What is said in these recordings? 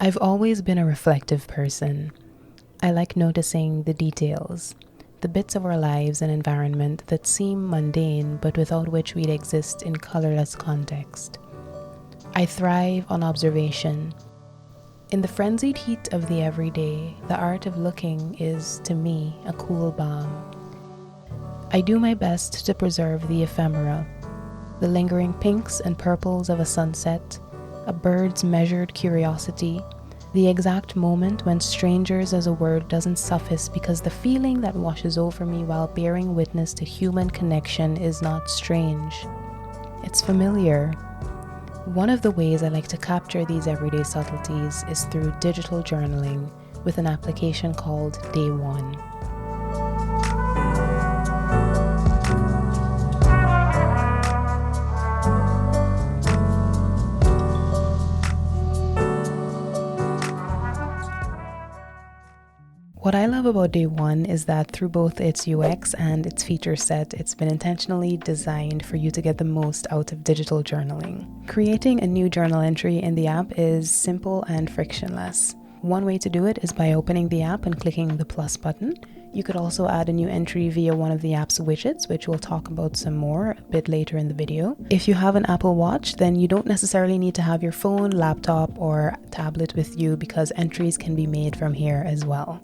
I've always been a reflective person. I like noticing the details, the bits of our lives and environment that seem mundane but without which we'd exist in colorless context. I thrive on observation. In the frenzied heat of the everyday, the art of looking is, to me, a cool balm. I do my best to preserve the ephemera, the lingering pinks and purples of a sunset, a bird's measured curiosity, the exact moment when strangers as a word doesn't suffice because the feeling that washes over me while bearing witness to human connection is not strange. It's familiar. One of the ways I like to capture these everyday subtleties is through digital journaling with an application called Day One. What I love about Day One is that through both its UX and its feature set, it's been intentionally designed for you to get the most out of digital journaling. Creating a new journal entry in the app is simple and frictionless. One way to do it is by opening the app and clicking the plus button. You could also add a new entry via one of the app's widgets, which we'll talk about some more a bit later in the video. If you have an Apple Watch, then you don't necessarily need to have your phone, laptop, or tablet with you because entries can be made from here as well.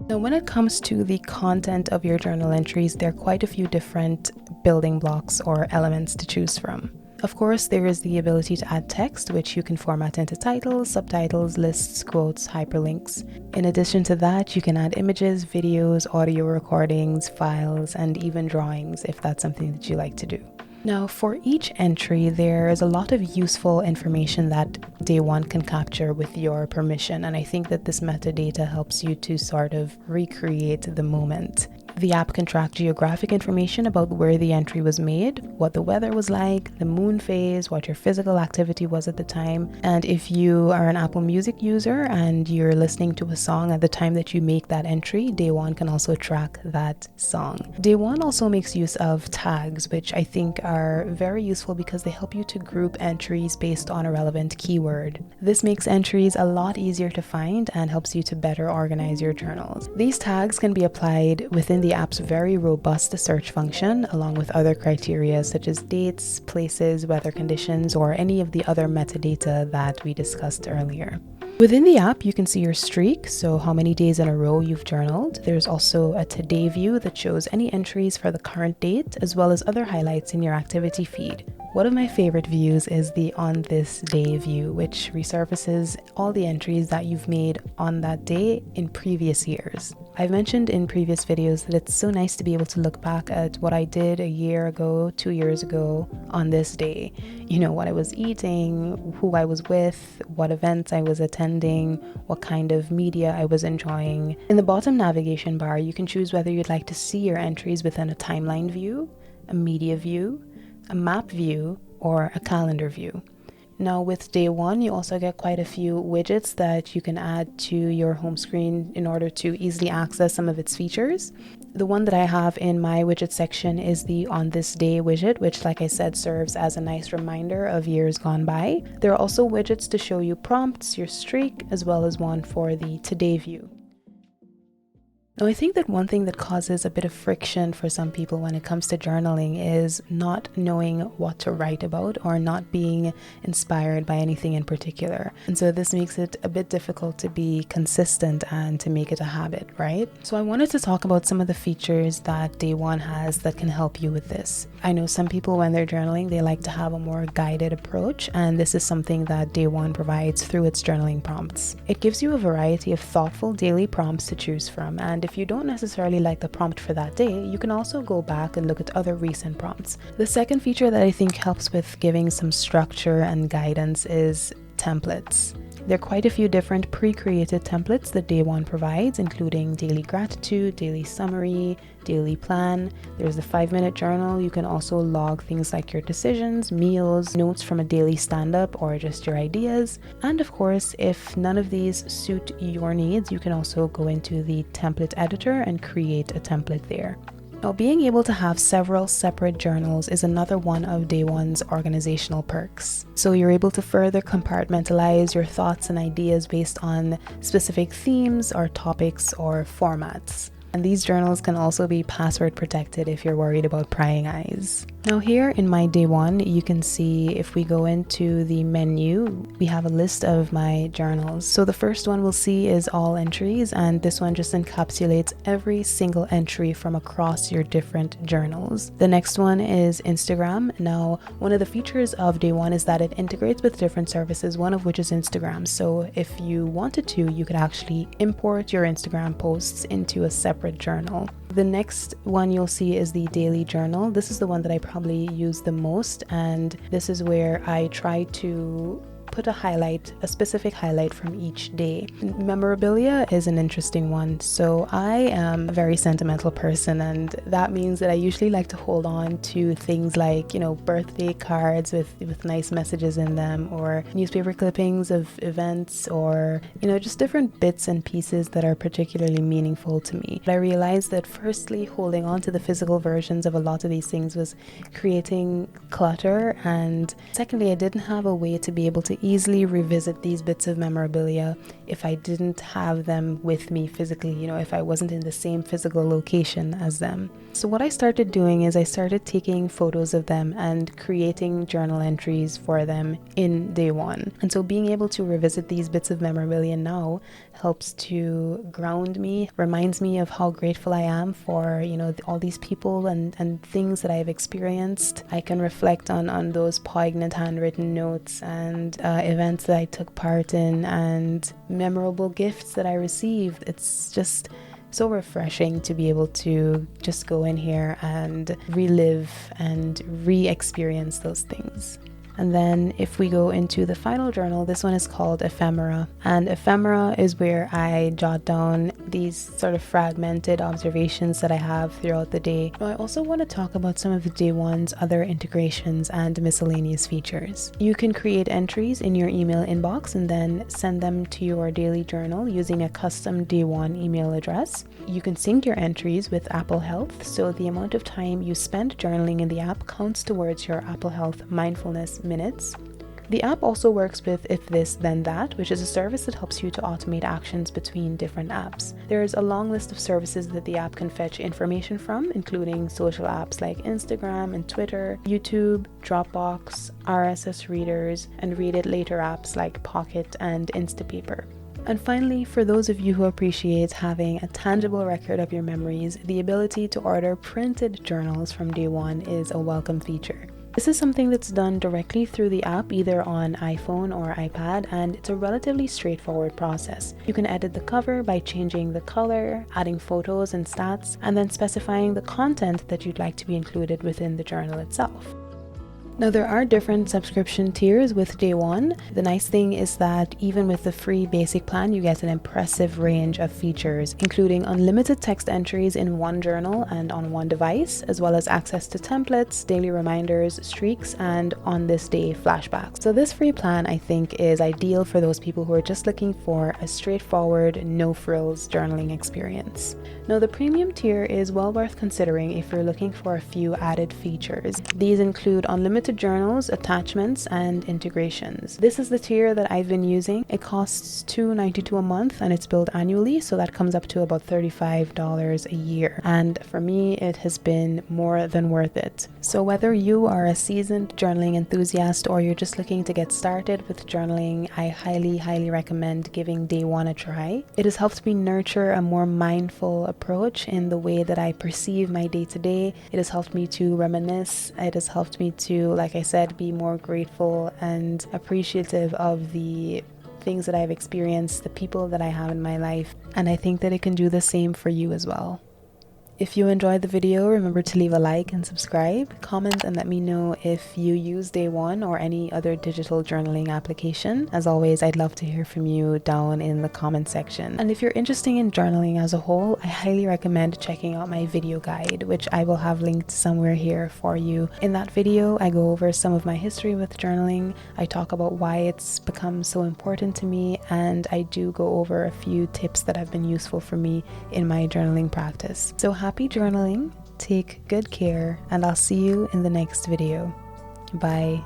Now, when it comes to the content of your journal entries, there are quite a few different building blocks or elements to choose from. Of course, there is the ability to add text, which you can format into titles, subtitles, lists, quotes, hyperlinks. In addition to that, you can add images, videos, audio recordings, files, and even drawings if that's something that you like to do. Now, for each entry, there is a lot of useful information that Day One can capture with your permission, and I think that this metadata helps you to sort of recreate the moment. The app can track geographic information about where the entry was made, what the weather was like, the moon phase, what your physical activity was at the time, and if you are an Apple Music user and you're listening to a song at the time that you make that entry, Day One can also track that song. Day One also makes use of tags, which I think are very useful because they help you to group entries based on a relevant keyword. This makes entries a lot easier to find and helps you to better organize your journals. These tags can be applied within the app's very robust search function, along with other criteria such as dates, places, weather conditions, or any of the other metadata that we discussed earlier. Within the app, you can see your streak, so how many days in a row you've journaled. There's also a today view that shows any entries for the current date, as well as other highlights in your activity feed. One of my favorite views is the On This Day view, which resurfaces all the entries that you've made on that day in previous years. I've mentioned in previous videos that it's so nice to be able to look back at what I did a year ago, 2 years ago on this day. You know, what I was eating, who I was with, what events I was attending, what kind of media I was enjoying. In the bottom navigation bar, you can choose whether you'd like to see your entries within a timeline view, a media view, a map view, or a calendar view. Now with Day One, you also get quite a few widgets that you can add to your home screen in order to easily access some of its features. The one that I have in my widget section is the On This Day widget, which, like I said, serves as a nice reminder of years gone by. There are also widgets to show you prompts, your streak, as well as one for the Today view. Now, I think that one thing that causes a bit of friction for some people when it comes to journaling is not knowing what to write about or not being inspired by anything in particular. And so this makes it a bit difficult to be consistent and to make it a habit, right? So I wanted to talk about some of the features that Day One has that can help you with this. I know some people, when they're journaling, they like to have a more guided approach, and this is something that Day One provides through its journaling prompts. It gives you a variety of thoughtful daily prompts to choose from, and if you don't necessarily like the prompt for that day, you can also go back and look at other recent prompts. The second feature that I think helps with giving some structure and guidance is templates. There are quite a few different pre-created templates that Day One provides, including daily gratitude, daily summary, daily plan. There's the 5-minute journal. You can also log things like your decisions, meals, notes from a daily stand-up, or just your ideas. And of course, if none of these suit your needs, you can also go into the template editor and create a template there. Now, being able to have several separate journals is another one of Day One's organizational perks. So you're able to further compartmentalize your thoughts and ideas based on specific themes or topics or formats. And these journals can also be password protected if you're worried about prying eyes. Now here in my Day One, you can see if we go into the menu, we have a list of my journals. So the first one we'll see is all entries, and this one just encapsulates every single entry from across your different journals. The next one is Instagram. Now, one of the features of Day One is that it integrates with different services, one of which is Instagram. So if you wanted to, you could actually import your Instagram posts into a separate journal. The next one you'll see is the daily journal. This is the one that I probably use the most, and this is where I try to put a specific highlight from each day. Memorabilia is an interesting one. So I am a very sentimental person, and that means that I usually like to hold on to things like, birthday cards with nice messages in them, or newspaper clippings of events, or, just different bits and pieces that are particularly meaningful to me. But I realized that firstly, holding on to the physical versions of a lot of these things was creating clutter, and secondly, I didn't have a way to be able to easily revisit these bits of memorabilia if I didn't have them with me physically, if I wasn't in the same physical location as them. So what I started doing is I started taking photos of them and creating journal entries for them in Day One. And so being able to revisit these bits of memorabilia now helps to ground me, reminds me of how grateful I am for, all these people and things that I've experienced. I can reflect on those poignant handwritten notes and events that I took part in and memorable gifts that I received. It's just so refreshing to be able to just go in here and relive and re-experience those things. And then if we go into the final journal, this one is called Ephemera. And Ephemera is where I jot down these sort of fragmented observations that I have throughout the day. Now, I also want to talk about some of the Day One's other integrations and miscellaneous features. You can create entries in your email inbox and then send them to your daily journal using a custom Day One email address. You can sync your entries with Apple Health, so the amount of time you spend journaling in the app counts towards your Apple Health mindfulness minutes. The app also works with If This Then That, which is a service that helps you to automate actions between different apps. There's a long list of services that the app can fetch information from, including social apps like Instagram and Twitter, YouTube, Dropbox, RSS readers, and read it later apps like Pocket and Instapaper. And finally, for those of you who appreciate having a tangible record of your memories, the ability to order printed journals from Day One is a welcome feature. This is something that's done directly through the app, either on iPhone or iPad, and it's a relatively straightforward process. You can edit the cover by changing the color, adding photos and stats, and then specifying the content that you'd like to be included within the journal itself. Now, there are different subscription tiers with Day One. The nice thing is that even with the free basic plan, you get an impressive range of features, including unlimited text entries in one journal and on one device, as well as access to templates, daily reminders, streaks, and on this day flashbacks. So this free plan, I think, is ideal for those people who are just looking for a straightforward, no-frills journaling experience. Now, the premium tier is well worth considering if you're looking for a few added features. These include unlimited journals, attachments, and integrations. This is the tier that I've been using. It costs $2.92 a month and it's billed annually, so that comes up to about $35 a year. And for me, it has been more than worth it. So whether you are a seasoned journaling enthusiast or you're just looking to get started with journaling, I highly recommend giving Day One a try. It has helped me nurture a more mindful approach in the way that I perceive my day-to-day. It has helped me to reminisce. It has helped me to, like I said, be more grateful and appreciative of the things that I've experienced, the people that I have in my life, and I think that it can do the same for you as well. If you enjoyed the video, remember to leave a like and subscribe, comment, and let me know if you use Day One or any other digital journaling application. As always, I'd love to hear from you down in the comment section. And if you're interested in journaling as a whole, I highly recommend checking out my video guide, which I will have linked somewhere here for you. In that video, I go over some of my history with journaling, I talk about why it's become so important to me, and I do go over a few tips that have been useful for me in my journaling practice. So happy journaling, take good care, and I'll see you in the next video. Bye.